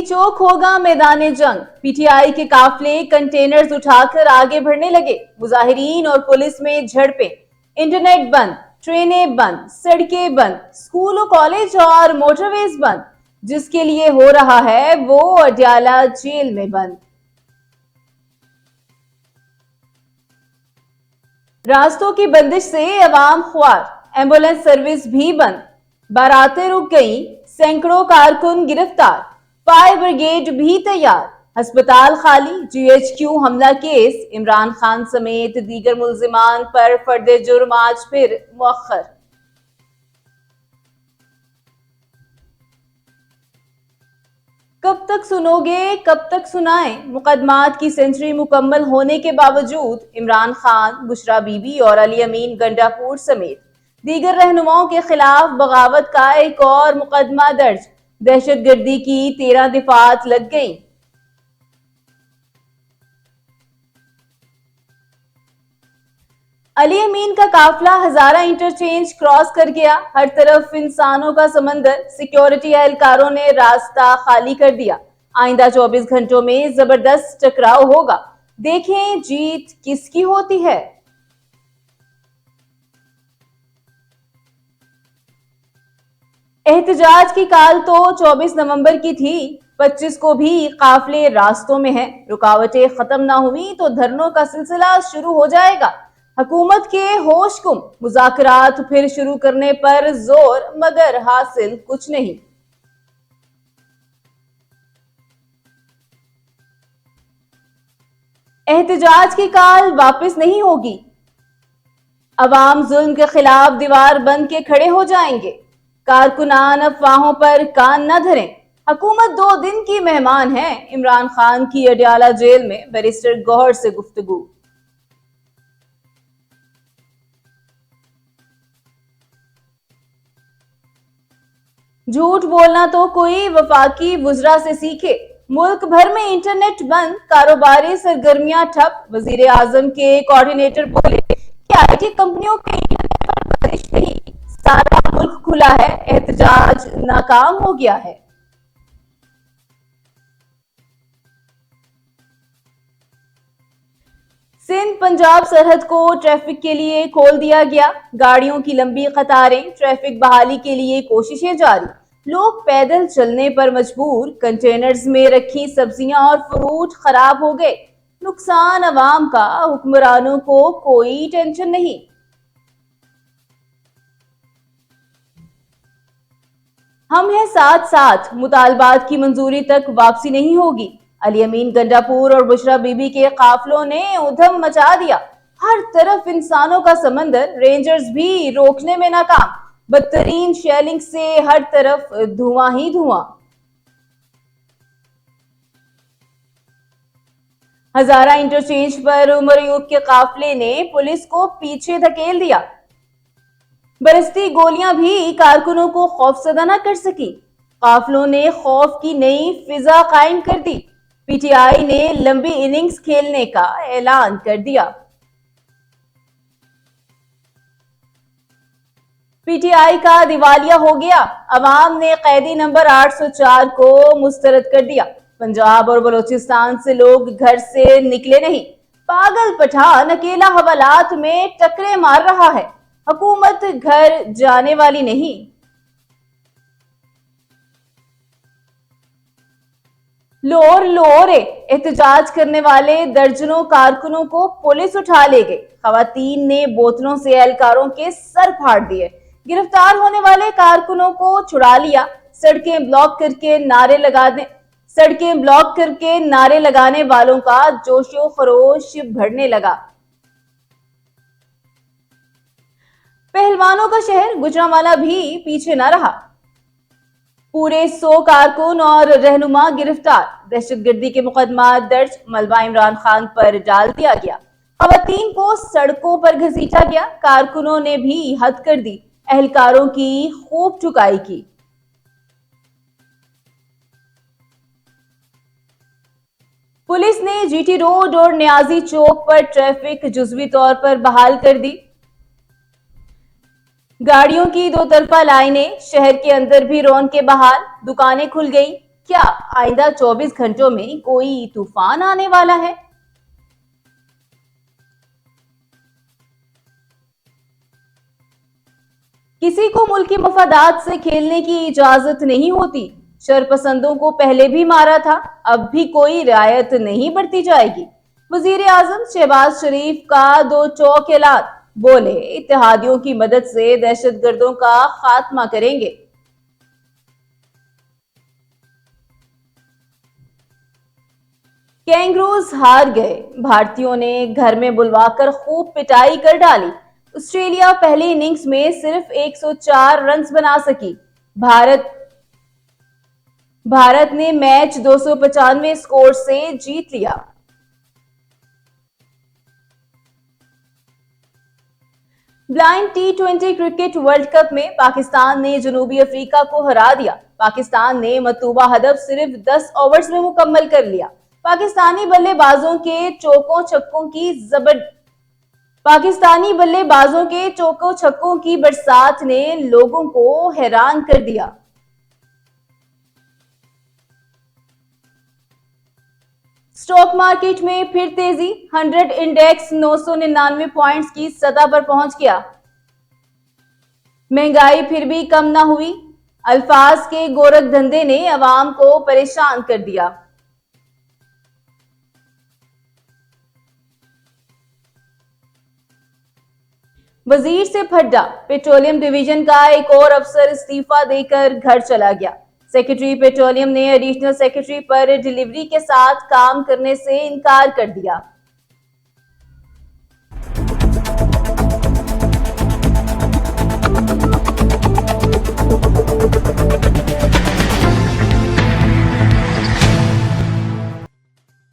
चौक होगा मैदान जंग। पीटीआई के काफले कंटेनर्स उठाकर आगे बढ़ने लगे। मुजाहिरीन और पुलिस में झड़पें। इंटरनेट बंद, ट्रेनें बंद, सड़कें बंद, स्कूल कॉलेज और मोटरवेज बंद। जिसके लिए हो रहा है वो अडयाला जेल में बंद। रास्तों की बंदिश से अवाम ख्वार। एम्बुलेंस सर्विस भी बंद। बारातें रुक गई। सैकड़ों कारकुन गिरफ्तार। फायर ब्रिगेड भी तैयार। अस्पताल खाली। जीएचक्यू हमला केस। इमरान खान समेत दीगर मुल्जिमान पर फर्द जुर्म आज फिर मुअख्खर। कब तक सुनोगे, कब तक सुनाएं? मुकदमात की सेंचुरी मुकम्मल होने के बावजूद इमरान खान, बुशरा बीबी और अली अमीन गंडापुर समेत दीगर रहनुमाओं के खिलाफ बगावत का एक और मुकदमा दर्ज। दहशतगर्दी की 13 दफात लग गई। अली अमीन का काफिला हजारा इंटरचेंज क्रॉस कर गया। हर तरफ इंसानों का समंदर। सिक्योरिटी एहलकारों ने रास्ता खाली कर दिया। आइंदा 24 घंटों में जबरदस्त टकराव होगा। देखें जीत किसकी होती है। एहतजाज की काल तो 24 नवंबर की थी। 25 को भी काफिले रास्तों में हैं। रुकावटें खत्म ना हुई तो धरनों का सिलसिला शुरू हो जाएगा। हुकूमत के होश गुम। मुज़ाकरात फिर शुरू करने पर जोर, मगर हासिल कुछ नहीं। एहतजाज की काल वापस नहीं होगी। अवाम जुल्म के खिलाफ दीवार बन के खड़े हो जाएंगे। कारकुनान अफवाहों पर कान न धरें। हुकूमत 2 दिन की मेहमान है। इमरान खान की अडयाला जेल में बैरिस्टर गौहर से गुफ्तगू। झूठ बोलना तो कोई वफाकी वुजरा से सीखे। मुल्क भर में इंटरनेट बंद, कारोबारी सरगर्मियां ठप। वजीर आजम के कोऑर्डिनेटर बोले कि आईटी कंपनियों के इंटरनेट पर बंदिश नहीं, सारा मुल्क खुला है। एहतजाज नाकाम हो गया है। सिंध पंजाब सरहद को ट्रैफिक के लिए खोल दिया गया। गाड़ियों की लंबी कतारें। ट्रैफिक बहाली के लिए कोशिशें जारी। लोग पैदल चलने पर मजबूर। कंटेनर्स में रखी सब्जियां और फ्रूट खराब हो गए। नुकसान अवाम का, हुक्मरानों को कोई टेंशन नहीं। हम हैं साथ साथ। मुतालबात की मंजूरी तक वापसी नहीं होगी। अली अमीन गंडापुर और बुशरा बीबी के काफिलों ने उधम मचा दिया। हर तरफ इंसानों का समंदर। रेंजर्स भी रोकने में नाकाम। बदतरीन शेलिंग से हर तरफ धुआं ही धुआं। हजारा इंटरचेंज पर उमर यूब के काफिले ने पुलिस को पीछे धकेल दिया। बरसती गोलियां भी कारकुनों को खौफजदा न कर सकी। काफिलों ने खौफ की नई फिजा कायम कर दी। पीटीआई ने लंबी इनिंग्स खेलने का ऐलान कर दिया। पीटीआई का दिवालिया हो गया। अवाम ने कैदी नंबर 804 को मुस्तरद कर दिया। पंजाब और बलोचिस्तान से लोग घर से निकले नहीं। पागल पठान अकेला हवालात में टकरे मार रहा है। हुकूमत घर जाने वाली नहीं। लोर लोरे। एहतजाज करने वाले दर्जनों कारकुनों को पुलिस उठा ले गई। खवातीन ने बोतलों से एहलकारों के सर फाड़ दिए। गिरफ्तार होने वाले कारकुनों को छुड़ा लिया। सड़कें ब्लॉक करके नारे लगाने वालों का जोशो खरोश बढ़ने लगा। पहलवानों का शहर गुजरांवाला भी पीछे न रहा। पूरे 100 कारकुन और रहनुमा गिरफ्तार। दहशतगर्दी के मुकदमा दर्ज। मलबा इमरान खान पर डाल दिया गया। खवातीन को सड़कों पर घसीटा गया। कारकुनों ने भी हद कर दी। एहलकारों की खूब ठुकाई की। पुलिस ने जीटी रोड और न्याजी चौक पर ट्रैफिक जुजवी तौर पर बहाल कर दी। गाड़ियों की 2 तरफा लाइनें। शहर के अंदर भी रौनकें बहाल। दुकानें खुल गई। क्या आइंदा 24 घंटों में कोई तूफान आने वाला है? किसी को मुल्की मफादात से खेलने की इजाजत नहीं होती। शरपसंदों को पहले भी मारा था, अब भी कोई रियायत नहीं बरती जाएगी। वजीर आजम शहबाज शरीफ का दो चौक ऐलान, बोले इत्तेहादियों की मदद से दहशतगर्दों का खात्मा करेंगे। कैंगरूज हार गए, भारतीयों ने घर में बुलवाकर खूब पिटाई कर डाली। ऑस्ट्रेलिया पहली इनिंग्स में सिर्फ 104 रन बना सकी। भारत भारत ने मैच 295 स्कोर से जीत लिया। ब्लाइंड टी20 क्रिकेट वर्ल्ड कप में पाकिस्तान ने जनूबी अफ्रीका को हरा दिया। पाकिस्तान ने मतलूबा हदफ सिर्फ 10 ओवर्स में मुकम्मल कर लिया। पाकिस्तानी बल्लेबाजों के चौकों छक्कों की जबर पाकिस्तानी बल्लेबाजों के चौकों छक्कों की बरसात ने लोगों को हैरान कर दिया। स्टॉक मार्केट में फिर तेजी, 100 इंडेक्स 999 पॉइंट्स की सतह पर पहुंच गया। महंगाई फिर भी कम ना हुई। अल्फाज के गोरख धंधे ने अवाम को परेशान कर दिया। वजीर से फड्डा, पेट्रोलियम डिवीजन का एक और अफसर इस्तीफा देकर घर चला गया। सेक्रेटरी पेट्रोलियम ने एडिशनल सेक्रेटरी पर डिलीवरी के साथ काम करने से इनकार कर दिया।